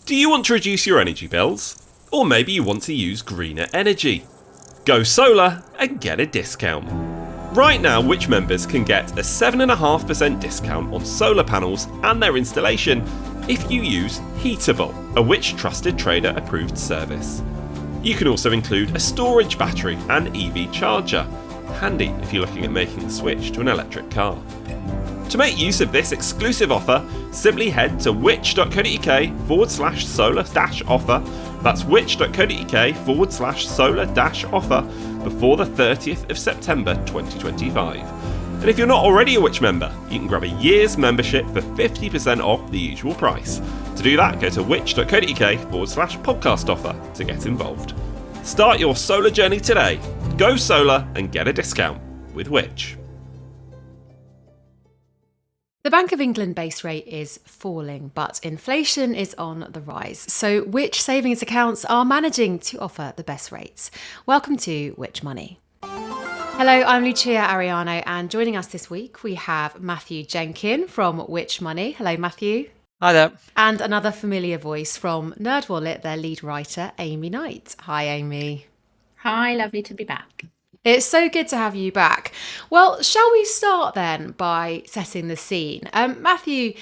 Do you want to reduce your energy bills? Or maybe you want to use greener energy? Go solar and get a discount. Right now, Which members can get a 7.5% discount on solar panels and their installation if you use Heatable, a Which trusted trader approved service. You can also include a storage battery and EV charger, handy if you're looking at making the switch to an electric car. To make use of this exclusive offer, simply head to which.co.uk/solar-offer. That's which.co.uk/solar-offer before the 30th of September 2025. And if you're not already a Which member, you can grab a year's membership for 50% off the usual price. To do that, go to which.co.uk/podcast offer to get involved. Start your solar journey today. Go solar and get a discount with Which. The Bank of England base rate is falling, but inflation is on the rise. So which savings accounts are managing to offer the best rates? Welcome to Which Money. Hello, I'm Lucia Ariano, and joining us this week we have Matthew Jenkin from Which Money. Hello, Matthew. Hi there. And another familiar voice from NerdWallet, their lead writer, Amy Knight. Hi, Amy. Hi, lovely to be back. It's so good to have you back. Well, shall we start then by setting the scene? Matthew,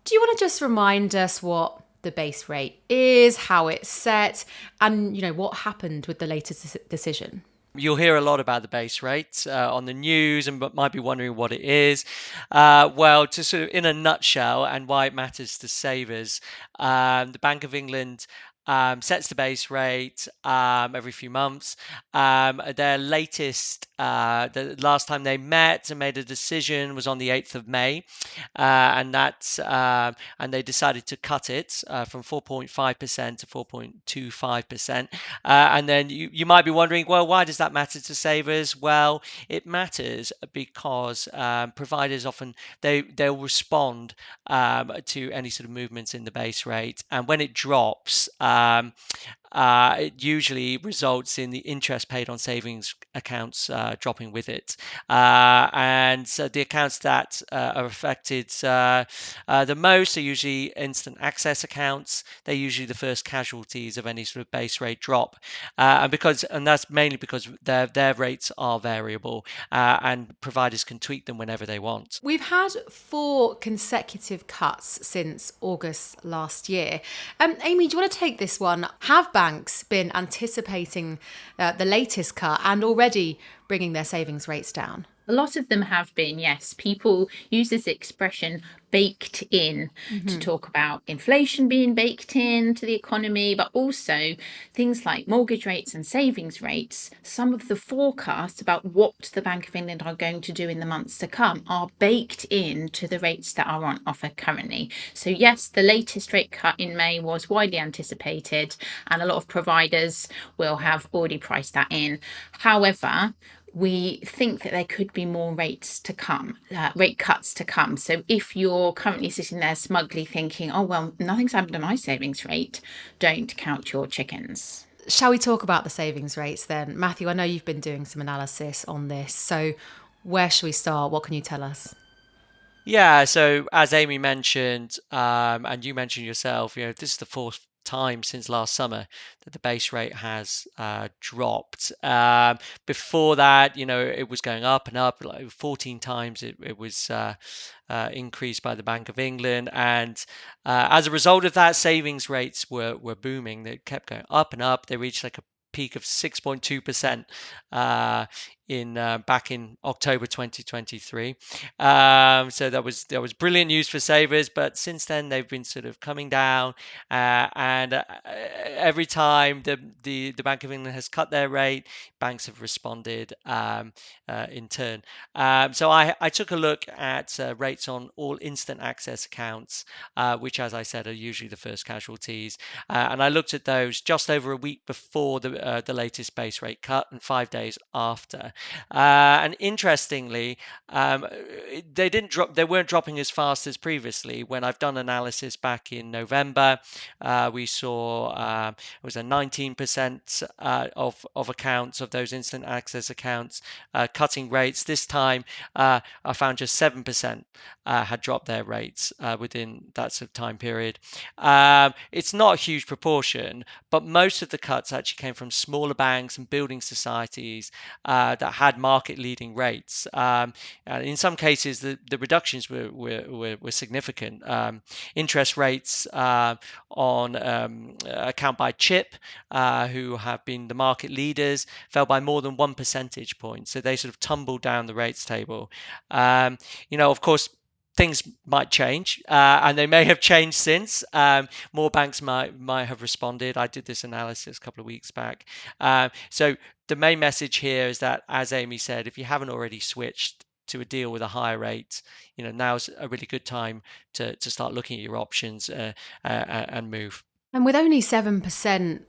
do you want to just remind us what the base rate is, how it's set, and what happened with the latest decision? You'll hear a lot about the base rate on the news and might be wondering what it is. Well, to sort of in a nutshell and why it matters to savers, the Bank of England sets the base rate every few months. Their latest, the last time they met and made a decision was on the 8th of May, and they decided to cut it from 4.5% to 4.25%. And then you might be wondering, well, why does that matter to savers? Well, it matters because providers often they'll respond to any sort of movements in the base rate, and when it drops, it usually results in the interest paid on savings accounts dropping with it. And so the accounts that are affected the most are usually instant access accounts. They're usually the first casualties of any sort of base rate drop. And that's mainly because their rates are variable and providers can tweak them whenever they want. We've had 4 consecutive cuts since August last year. Amy, do you want to take this one? Have banks been anticipating the latest cut and already bringing their savings rates down? A lot of them have been, yes. People use this expression baked in to talk about inflation being baked into the economy, but also things like mortgage rates and savings rates. Some of the forecasts about what the Bank of England are going to do in the months to come are baked into the rates that are on offer currently. So yes, the latest rate cut in May was widely anticipated, and a lot of providers will have already priced that in. However, we think that there could be more rates to come, rate cuts to come. So if you're currently sitting there smugly thinking, oh, well, nothing's happened to my savings rate, don't count your chickens. Shall we talk about the savings rates then? Matthew, I know you've been doing some analysis on this. So where should we start? What can you tell us? Yeah, so as Amy mentioned, and you mentioned yourself, this is the fourth time since last summer that the base rate has dropped. Before that, it was going up and up, like 14 times it was increased by the Bank of England. And as a result of that, savings rates were booming. They kept going up and up. They reached like a peak of 6.2% back in October 2023. So that was brilliant news for savers, but since then they've been sort of coming down, and every time the Bank of England has cut their rate, banks have responded in turn. So I took a look at rates on all instant access accounts, which, as I said, are usually the first casualties, and I looked at those just over a week before the latest base rate cut and 5 days after. And interestingly, they weren't dropping as fast as previously. When I've done analysis back in November, we saw it was a 19% of accounts, of those instant access accounts, cutting rates. This time, I found just 7% had dropped their rates within that sort of time period. It's not a huge proportion, but most of the cuts actually came from smaller banks and building societies that had market-leading rates. And in some cases, the reductions were significant. Interest rates on account by Chip, who have been the market leaders, fell by more than 1 percentage point. So they sort of tumbled down the rates table. Of course, things might change, and they may have changed since. More banks might have responded. I did this analysis a couple of weeks back. So the main message here is that, as Amy said, if you haven't already switched to a deal with a higher rate, now's a really good time to start looking at your options and move. And with only 7%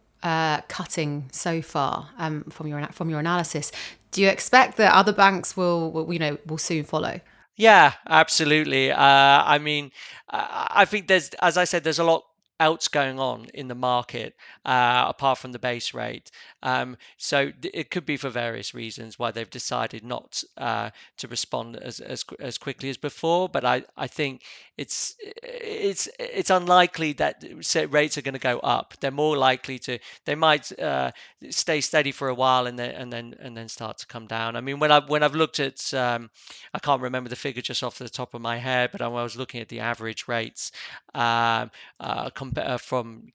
cutting so far from your analysis, do you expect that other banks will soon follow? Yeah, absolutely. I mean, I think as I said, there's a lot else going on in the market apart from the base rate. So it could be for various reasons why they've decided not to respond as quickly as before. But I think it's unlikely that rates are going to go up. They're more likely they might stay steady for a while and then start to come down. I mean, when I've looked at I can't remember the figure just off the top of my head, but I was looking at the average rates from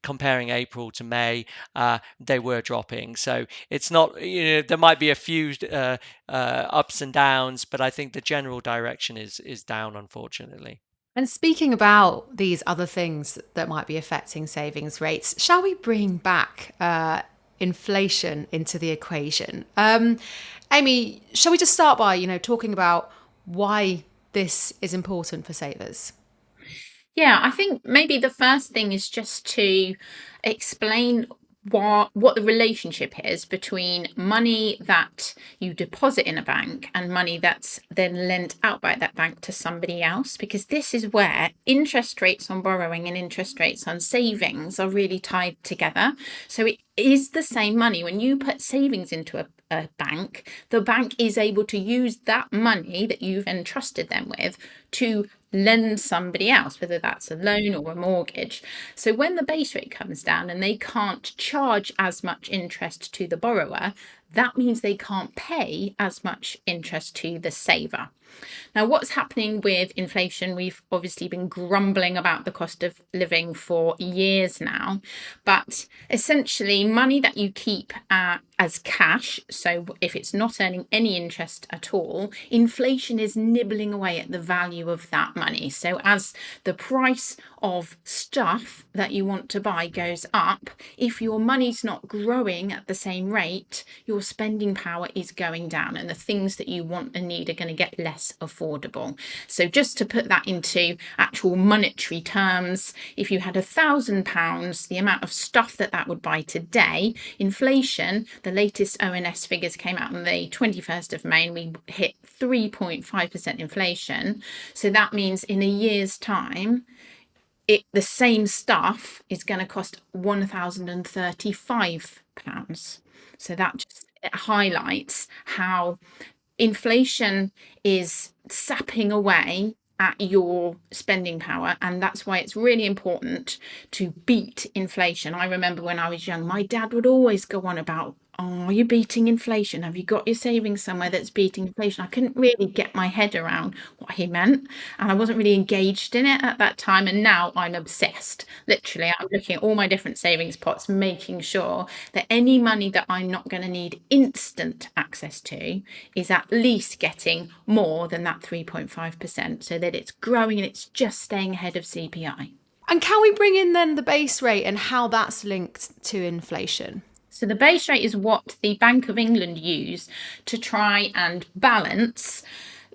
comparing April to May, they were dropping. So it's not, there might be a few ups and downs, but I think the general direction is down, unfortunately. And speaking about these other things that might be affecting savings rates, shall we bring back inflation into the equation? Amy, shall we just start by, talking about why this is important for savers? Yeah, I think maybe the first thing is just to explain what the relationship is between money that you deposit in a bank and money that's then lent out by that bank to somebody else, because this is where interest rates on borrowing and interest rates on savings are really tied together. So it is the same money. When you put savings into a bank, the bank is able to use that money that you've entrusted them with to lend somebody else, whether that's a loan or a mortgage. So when the base rate comes down and they can't charge as much interest to the borrower, that means they can't pay as much interest to the saver. Now, what's happening with inflation? We've obviously been grumbling about the cost of living for years now, but essentially money that you keep as cash, so if it's not earning any interest at all, inflation is nibbling away at the value of that money. So as the price of stuff that you want to buy goes up, if your money's not growing at the same rate, your spending power is going down, and the things that you want and need are going to get less affordable. So just to put that into actual monetary terms, if you had £1,000, the amount of stuff that would buy today, inflation, the latest ONS figures came out on the 21st of May, and we hit 3.5% inflation. So that means in a year's time, the same stuff is going to cost £1,035. So that just highlights how inflation is sapping away at your spending power, and that's why it's really important to beat inflation. I remember when I was young, my dad would always go on about, oh, are you beating inflation? Have you got your savings somewhere that's beating inflation? I couldn't really get my head around what he meant, and I wasn't really engaged in it at that time, and now I'm obsessed. Literally, I'm looking at all my different savings pots, making sure that any money that I'm not going to need instant access to is at least getting more than that 3.5%, so that it's growing and it's just staying ahead of CPI. And can we bring in then the base rate and how that's linked to inflation? So the base rate is what the Bank of England use to try and balance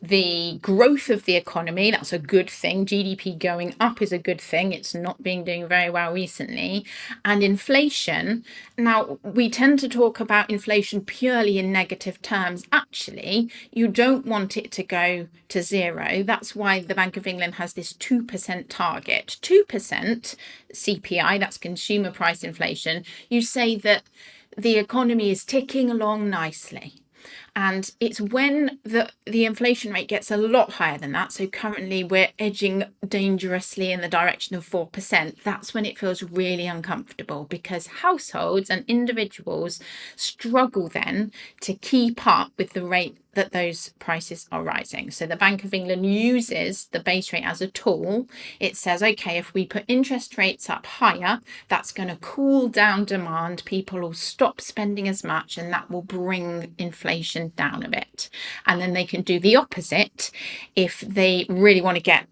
the growth of the economy. That's a good thing. GDP going up is a good thing. It's not been doing very well recently. And inflation. Now, we tend to talk about inflation purely in negative terms. Actually, you don't want it to go to zero. That's why the Bank of England has this 2% target. 2% CPI, that's consumer price inflation. You say that the economy is ticking along nicely. And it's when the inflation rate gets a lot higher than that. So currently we're edging dangerously in the direction of 4%. That's when it feels really uncomfortable, because households and individuals struggle then to keep up with the rate that those prices are rising. So the Bank of England uses the base rate as a tool. It says, okay, if we put interest rates up higher, that's going to cool down demand. People will stop spending as much, and that will bring inflation down a bit. And then they can do the opposite. If they really want to get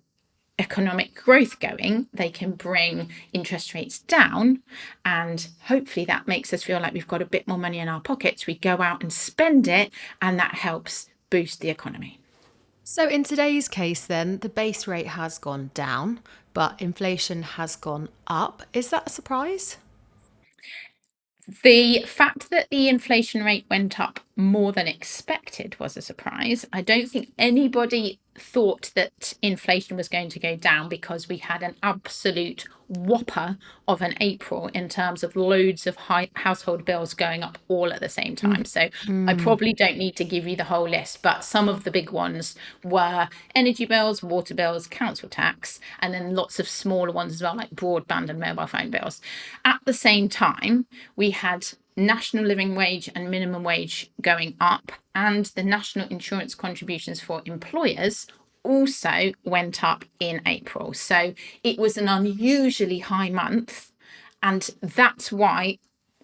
economic growth going, they can bring interest rates down, and hopefully that makes us feel like we've got a bit more money in our pockets. We go out and spend it, and that helps boost the economy. So in today's case then, the base rate has gone down, but inflation has gone up. Is that a surprise? The fact that the inflation rate went up more than expected was a surprise. I don't think anybody thought that inflation was going to go down, because we had an absolute whopper of an April in terms of loads of high household bills going up all at the same time. So I probably don't need to give you the whole list, but some of the big ones were energy bills, water bills, council tax, and then lots of smaller ones as well, like broadband and mobile phone bills. At the same time, we had national living wage and minimum wage going up, and the national insurance contributions for employers also went up in April. So it was an unusually high month, and that's why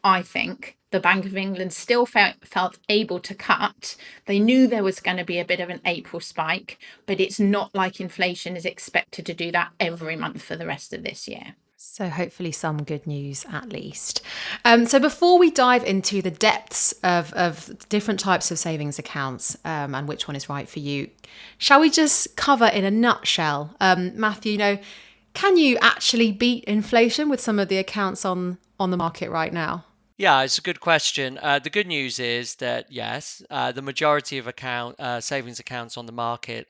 I think the Bank of England still felt able to cut. They knew there was going to be a bit of an April spike, but it's not like inflation is expected to do that every month for the rest of this year. So hopefully some good news at least. So before we dive into the depths of different types of savings accounts and which one is right for you, shall we just cover in a nutshell, Matthew, can you actually beat inflation with some of the accounts on the market right now? Yeah, it's a good question. The good news is that yes, the majority of savings accounts on the market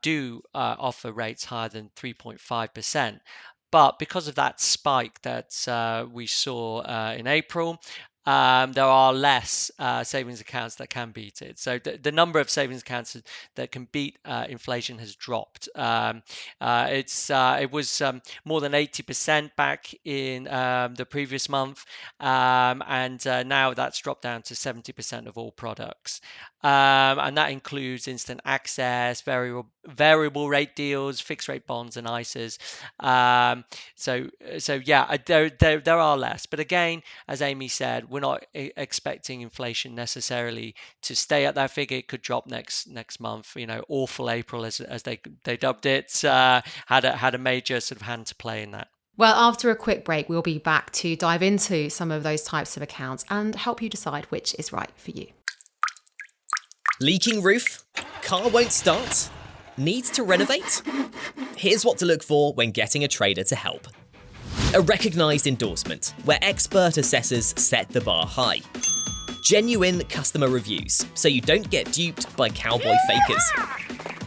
do offer rates higher than 3.5%. But because of that spike that we saw in April, there are less savings accounts that can beat it. So the number of savings accounts that can beat inflation has dropped. It was more than 80% back in the previous month, and now that's dropped down to 70% of all products. And that includes instant access, variable rate deals, fixed rate bonds, and ISAs. So yeah, there are less. But again, as Amy said, we're not expecting inflation necessarily to stay at that figure. It could drop next month. Awful April, as they dubbed it, had a major sort of hand to play in that. Well, after a quick break, we'll be back to dive into some of those types of accounts and help you decide which is right for you. Leaking roof? Car won't start? Needs to renovate? Here's what to look for when getting a trader to help. A recognised endorsement, where expert assessors set the bar high. Genuine customer reviews, so you don't get duped by cowboy fakers.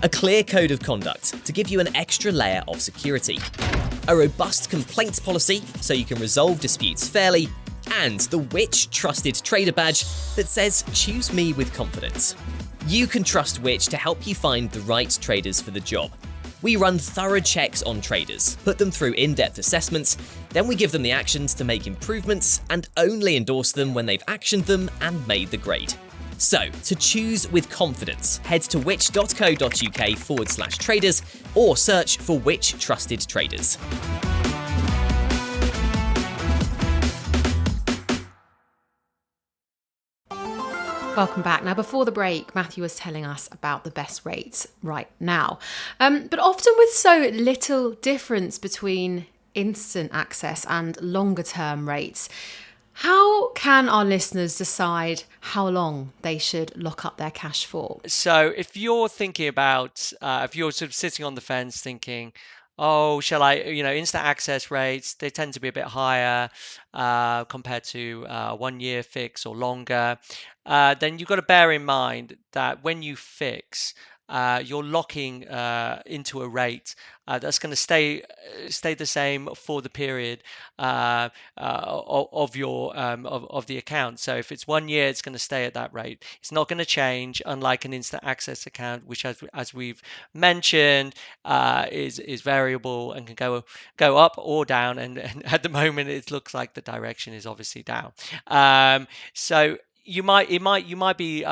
A clear code of conduct to give you an extra layer of security. A robust complaints policy, so you can resolve disputes fairly. And the Which Trusted Trader badge that says, choose me with confidence. You can trust Which to help you find the right traders for the job. We run thorough checks on traders, put them through in-depth assessments, then we give them the actions to make improvements and only endorse them when they've actioned them and made the grade. So, to choose with confidence, head to which.co.uk/traders or search for Which Trusted Traders. Welcome back. Now, before the break, Matthew was telling us about the best rates right now. But often with so little difference between instant access and longer term rates, How can our listeners decide how long they should lock up their cash for? So if you're thinking about, if you're sort of sitting on the fence thinking, oh, shall I, instant access rates, they tend to be a bit higher compared to 1 year fix or longer, then you've got to bear in mind that when you fix, you're locking into a rate that's going to stay the same for the period of your of the account. So if it's 1 year, it's going to stay at that rate. It's not going to change, unlike an instant access account, which, as we've mentioned, is variable and can go up or down. And at the moment, it looks like the direction is obviously down. So you might be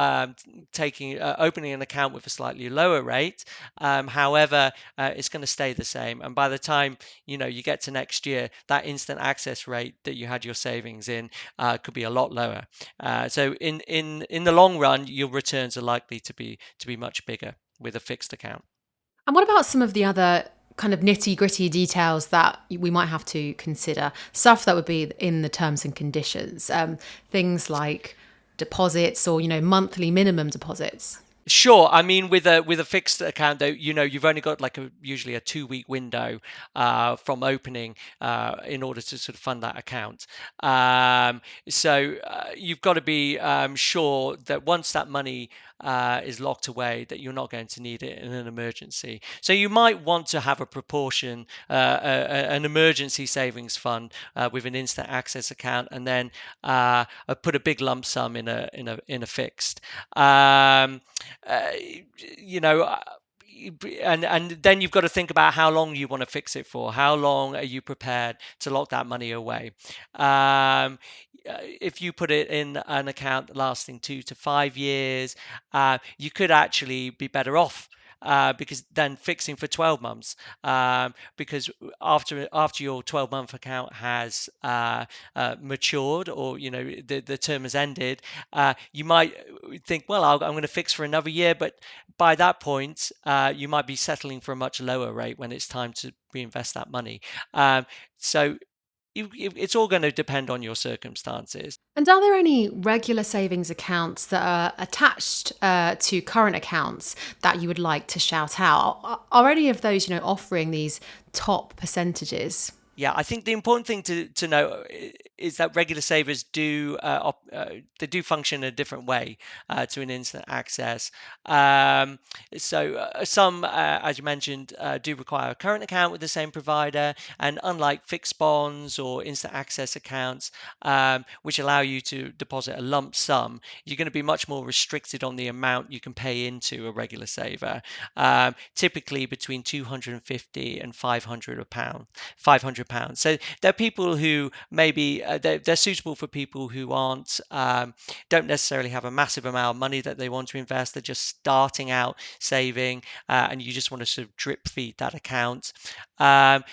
taking opening an account with a slightly lower rate. However, it's going to stay the same, and by the time you get to next year, that instant access rate that you had your savings in could be a lot lower. So in the long run, your returns are likely to be much bigger with a fixed account. And what about some of the other kind of nitty gritty details that we might have to consider? Stuff that would be in the terms and conditions, things like deposits or, monthly minimum deposits. Sure. I mean, with a fixed account, though, you've only got like usually a 2 week window from opening in order to sort of fund that account. So you've got to be sure that once that money is locked away, that you're not going to need it in an emergency. So you might want to have a proportion, an emergency savings fund with an instant access account, and then put a big lump sum in a fixed. Uh, you know, and then you've got to think about how long you want to fix it for. How long are you prepared to lock that money away? If you put it in an account lasting 2 to 5 years, you could actually be better off. Because then fixing for 12 months, because after your 12-month account has matured, or the term has ended, you might think, well, I'm going to fix for another year, but by that point, you might be settling for a much lower rate when it's time to reinvest that money. So it's all going to depend on your circumstances. And are there any regular savings accounts that are attached to current accounts that you would like to shout out? Are any of those, offering these top percentages? Yeah, I think the important thing to know is that regular savers they do function in a different way to an instant access. So some, as you mentioned, do require a current account with the same provider, and unlike fixed bonds or instant access accounts, which allow you to deposit a lump sum, you're going to be much more restricted on the amount you can pay into a regular saver. Typically between 250 and 500 pounds. So there are people who maybe they're suitable for people who don't necessarily have a massive amount of money that they want to invest. They're just starting out saving, and you just want to sort of drip feed that account.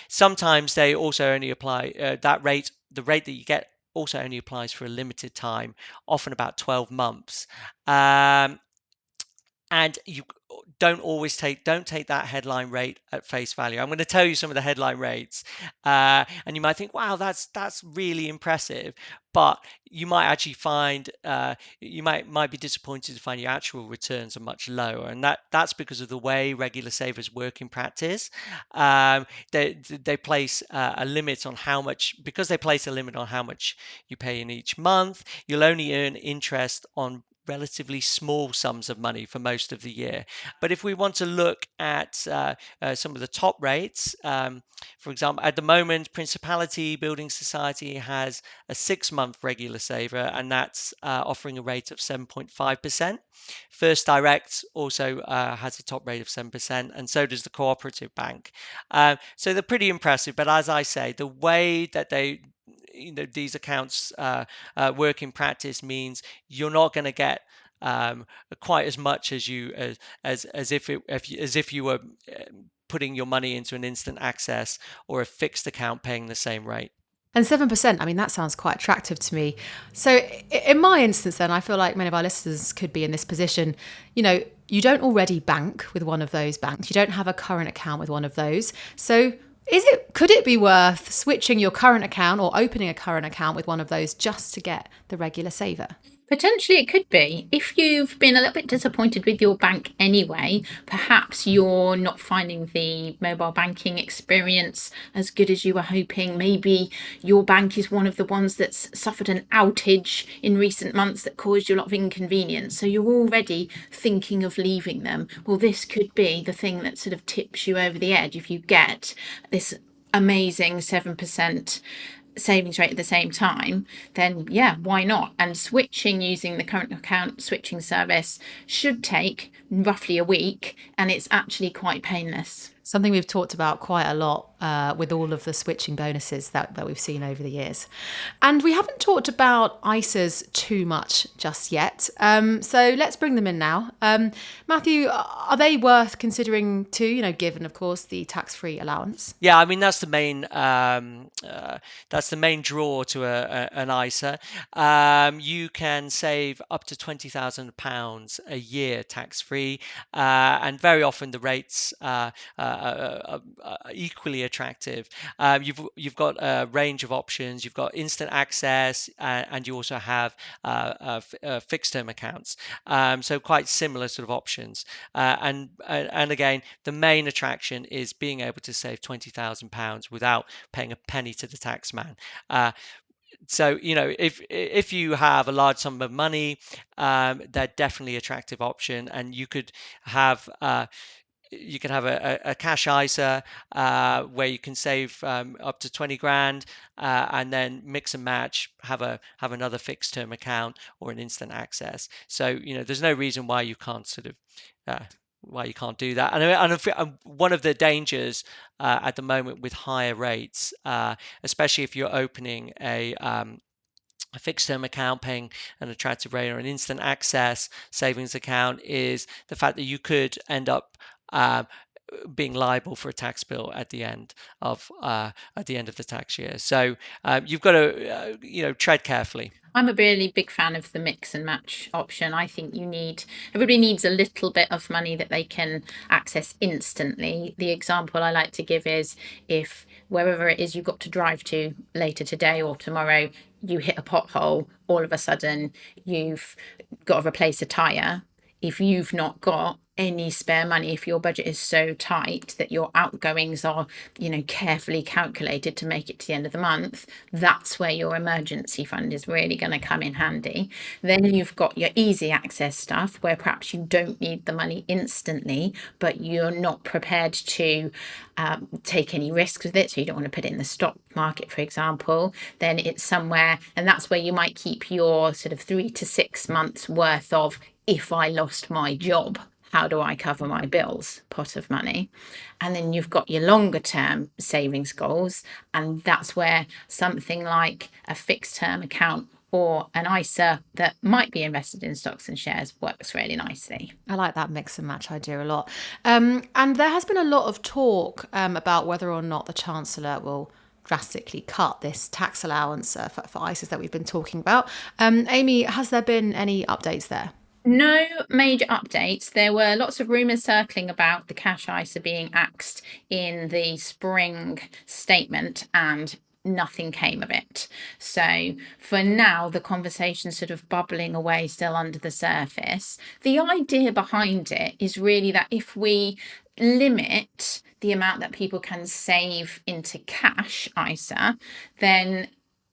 Sometimes they also only apply that rate. The rate that you get also only applies for a limited time, often about 12 months. And you don't take that headline rate at face value. I'm going to tell you some of the headline rates, and you might think, wow, that's really impressive, but you might actually find you might be disappointed to find your actual returns are much lower, and that's because of the way regular savers work in practice. They place a limit on how much, because they place a limit on how much you pay in each month. You'll only earn interest on relatively small sums of money for most of the year. But if we want to look at some of the top rates, for example, at the moment, Principality Building Society has a 6-month regular saver, and that's offering a rate of 7.5%. First Direct also has a top rate of 7%, and so does the Cooperative Bank. So they're pretty impressive, but as I say, the way that these accounts work in practice means you're not going to get quite as much as if you were putting your money into an instant access or a fixed account paying the same rate. And 7%, I mean, that sounds quite attractive to me. So in my instance, then, I feel like many of our listeners could be in this position. You don't already bank with one of those banks. You don't have a current account with one of those. So Could it be worth switching your current account or opening a current account with one of those just to get the regular saver? Potentially it could be. If you've been a little bit disappointed with your bank anyway, perhaps you're not finding the mobile banking experience as good as you were hoping. Maybe your bank is one of the ones that's suffered an outage in recent months that caused you a lot of inconvenience. So you're already thinking of leaving them. Well, this could be the thing that sort of tips you over the edge if you get this amazing 7% savings rate at the same time, then yeah, why not? And switching using the current account switching service should take roughly a week, and it's actually quite painless. Something we've talked about quite a lot with all of the switching bonuses that we've seen over the years. And we haven't talked about ISAs too much just yet. So let's bring them in now. Matthew, are they worth considering too, given, of course, the tax-free allowance? Yeah, I mean that's the main draw to an ISA. You can save up to £20,000 a year tax free, and very often the rates are equally attractive. You've got a range of options. You've got instant access, and you also have fixed term accounts. So quite similar sort of options. And again, the main attraction is being able to save £20,000 without paying a penny to the tax man. So if you have a large sum of money, they're definitely an attractive option, and you could have a cash ISA where you can save up to 20 grand, and then mix and match, have another fixed term account or an instant access. So there's no reason why you can't do that. And one of the dangers at the moment with higher rates, especially if you're opening a fixed term account paying an attractive rate or an instant access savings account, is the fact that you could end up being liable for a tax bill at the end of the tax year. So you've got to tread carefully. I'm a really big fan of the mix and match option. I think everybody needs a little bit of money that they can access instantly. The example I like to give is, if wherever it is you've got to drive to later today or tomorrow, you hit a pothole, all of a sudden you've got to replace a tyre. If you've not got any spare money, if your budget is so tight that your outgoings are, carefully calculated to make it to the end of the month, that's where your emergency fund is really going to come in handy. Then you've got your easy access stuff where perhaps you don't need the money instantly, but you're not prepared to take any risks with it, so you don't want to put it in the stock market, for example. Then it's somewhere, and that's where you might keep your sort of 3 to 6 months worth of, if I lost my job, how do I cover my bills pot of money. And then you've got your longer term savings goals, and that's where something like a fixed term account or an ISA that might be invested in stocks and shares works really nicely. I like that mix and match idea a lot. And there has been a lot of talk about whether or not the Chancellor will drastically cut this tax allowance for ISAs that we've been talking about. Amy, has there been any updates there? No major updates. There were lots of rumours circling about the cash ISA being axed in the spring statement, and nothing came of it. So for now, the conversation's sort of bubbling away still under the surface. The idea behind it is really that if we limit the amount that people can save into cash ISA, then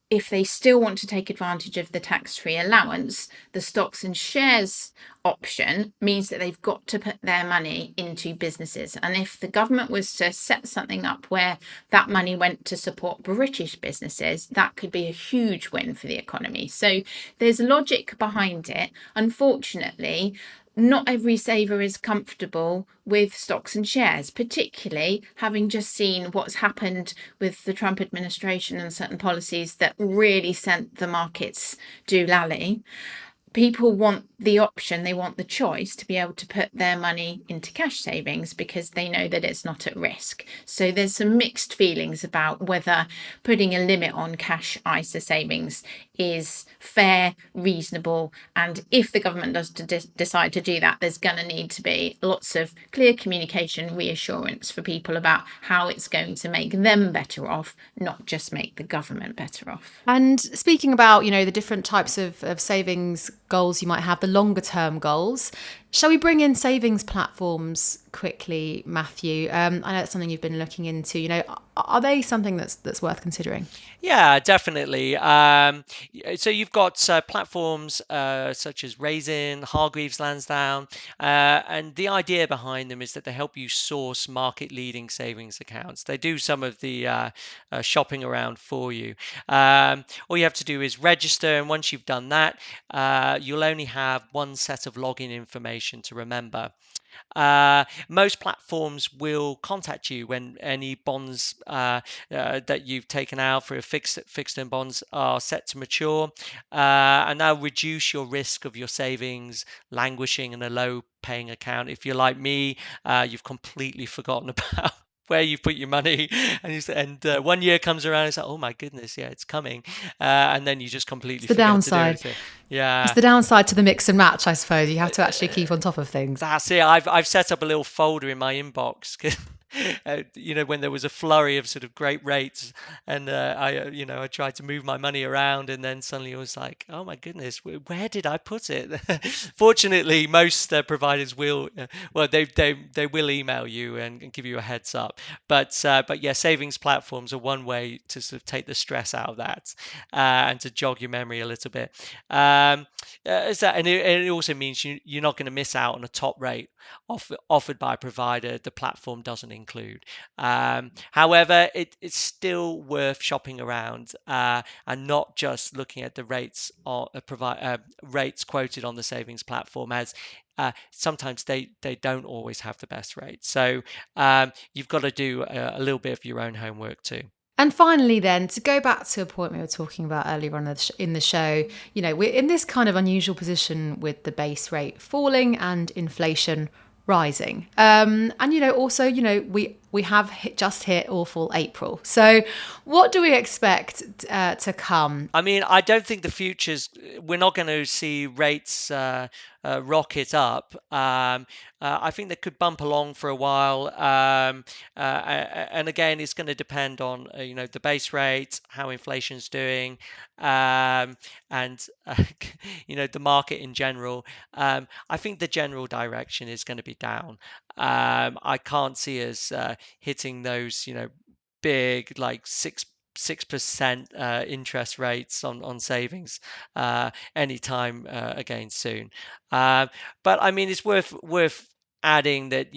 if they still want to take advantage of the tax-free allowance, the stocks and shares option means that they've got to put their money into businesses. And if the government was to set something up where that money went to support British businesses, that could be a huge win for the economy. So there's logic behind it. Unfortunately, not every saver is comfortable with stocks and shares, particularly having just seen what's happened with the Trump administration and certain policies that really sent the markets doolally. People want the option, they want the choice to be able to put their money into cash savings because they know that it's not at risk. So there's some mixed feelings about whether putting a limit on cash ISA savings is fair, reasonable, and if the government does decide to do that, there's going to need to be lots of clear communication, reassurance for people about how it's going to make them better off, not just make the government better off. And speaking about, the different types of savings goals you might have, the longer term goals, shall we bring in savings platforms quickly, Matthew? I know it's something you've been looking into. Are they something that's worth considering? Yeah, definitely. So you've got platforms such as Raisin, Hargreaves Lansdown, and the idea behind them is that they help you source market-leading savings accounts. They do some of the shopping around for you. All you have to do is register, and once you've done that, you'll only have one set of login information to remember. Most platforms will contact you when any bonds that you've taken out for a fixed term bonds are set to mature, and that'll reduce your risk of your savings languishing in a low paying account. If you're like me, you've completely forgotten about where you put your money, and 1 year comes around, it's like, oh my goodness, yeah, it's coming, and then you just completely It's the forget to do downside. anything. Yeah, It's the downside to the mix and match, I suppose. You have to actually keep on top of things. that's it. I've set up a little folder in my inbox. When there was a flurry of sort of great rates, and I tried to move my money around, and then suddenly it was like, oh my goodness, where did I put it? Fortunately, most providers will, they will email you and give you a heads up. But yeah, savings platforms are one way to sort of take the stress out of that, and to jog your memory a little bit. And it also means you're not going to miss out on a top rate offered by a provider the platform doesn't include. However, it's still worth shopping around, and not just looking at the rates or rates quoted on the savings platform, as sometimes they don't always have the best rates. So you've got to do a little bit of your own homework too. And finally, then, to go back to a point we were talking about earlier on in the show, we're in this kind of unusual position with the base rate falling and inflation rising. And, also, we have just hit awful April. So what do we expect to come? I mean, I don't think we're not going to see rates rocket up. I think they could bump along for a while. And again, it's going to depend on, the base rate, how inflation's doing, and, the market in general. I think the general direction is going to be down. I can't see us hitting those, big, like 6% interest rates on savings anytime again soon. But I mean, it's worth adding that,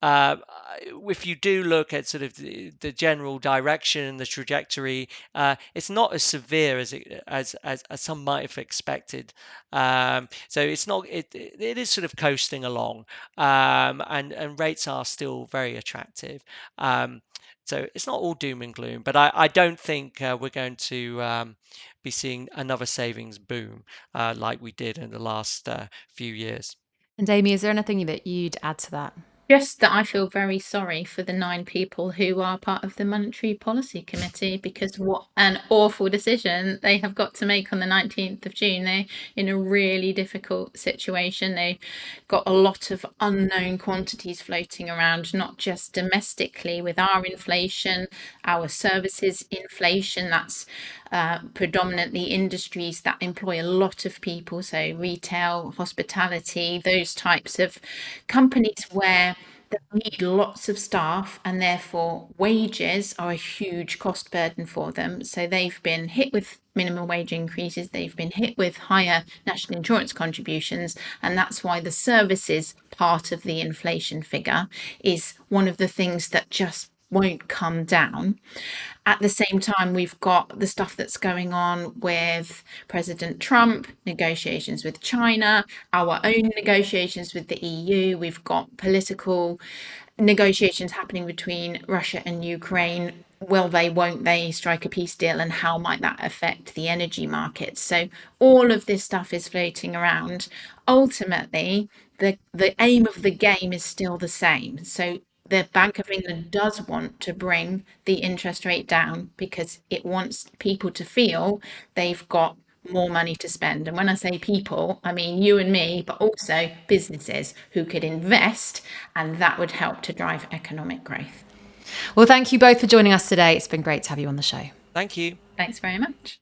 uh, if you do look at sort of the general direction and the trajectory, it's not as severe as some might have expected. So it's not it is sort of coasting along, and rates are still very attractive. So it's not all doom and gloom, but I don't think we're going to be seeing another savings boom like we did in the last few years. And Amy, is there anything that you'd add to that? Just that I feel very sorry for the 9 people who are part of the Monetary Policy Committee, because what an awful decision they have got to make on the 19th of June. They're in a really difficult situation. They've got a lot of unknown quantities floating around, not just domestically with our inflation, our services inflation. That's predominantly industries that employ a lot of people, so retail, hospitality, those types of companies where they need lots of staff, and therefore wages are a huge cost burden for them. So they've been hit with minimum wage increases, they've been hit with higher national insurance contributions, and that's why the services part of the inflation figure is one of the things that just won't come down. At the same time, we've got the stuff that's going on with President Trump, negotiations with China, our own negotiations with the EU. We've got political negotiations happening between Russia and Ukraine. will they, won't they strike a peace deal, and how might that affect the energy markets? So all of this stuff is floating around. Ultimately, the aim of the game is still the same. So the Bank of England does want to bring the interest rate down because it wants people to feel they've got more money to spend. And when I say people, I mean you and me, but also businesses who could invest, and that would help to drive economic growth. Well, thank you both for joining us today. It's been great to have you on the show. Thank you. Thanks very much.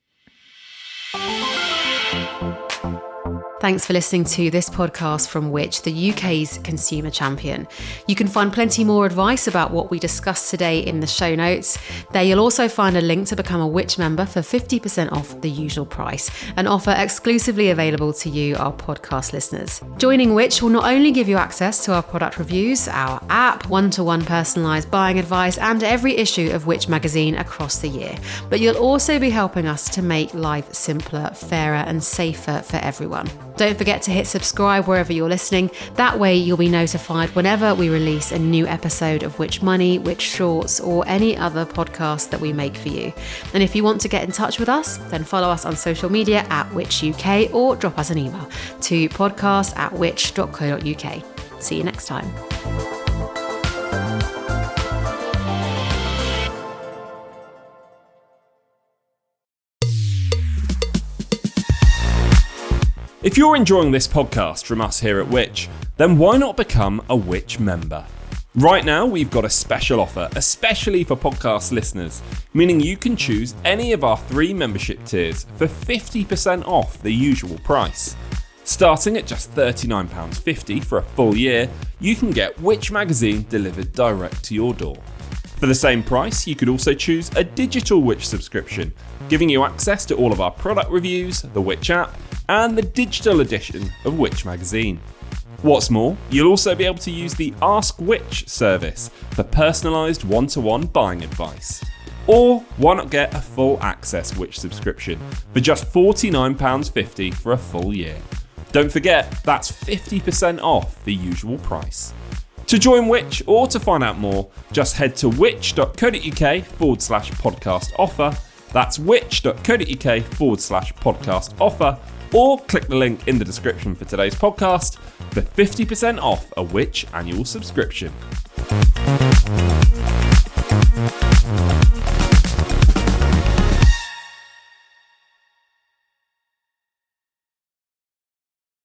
Thanks for listening to this podcast from Which, the UK's consumer champion. You can find plenty more advice about what we discussed today in the show notes. There you'll also find a link to become a Which member for 50% off the usual price, an offer exclusively available to you, our podcast listeners. Joining Which will not only give you access to our product reviews, our app, one-to-one personalised buying advice, and every issue of Which magazine across the year, but you'll also be helping us to make life simpler, fairer and safer for everyone. Don't forget to hit subscribe wherever you're listening. That way you'll be notified whenever we release a new episode of Which Money, Which Shorts, or any other podcast that we make for you. And if you want to get in touch with us, then follow us on social media at Which UK or drop us an email to podcast@which.co.uk. See you next time. If you're enjoying this podcast from us here at Which, then why not become a Which member? Right now, we've got a special offer, especially for podcast listeners, meaning you can choose any of our 3 membership tiers for 50% off the usual price. Starting at just £39.50 for a full year, you can get Which magazine delivered direct to your door. For the same price, you could also choose a digital Which subscription, giving you access to all of our product reviews, the Which app, and the digital edition of Which magazine. What's more, you'll also be able to use the Ask Which service for personalised one-to-one buying advice. Or why not get a full access Which subscription for just £49.50 for a full year? Don't forget, that's 50% off the usual price. To join Which or to find out more, just head to which.co.uk/podcast offer. That's which.co.uk/podcast offer. Or click the link in the description for today's podcast for 50% off a Which annual subscription.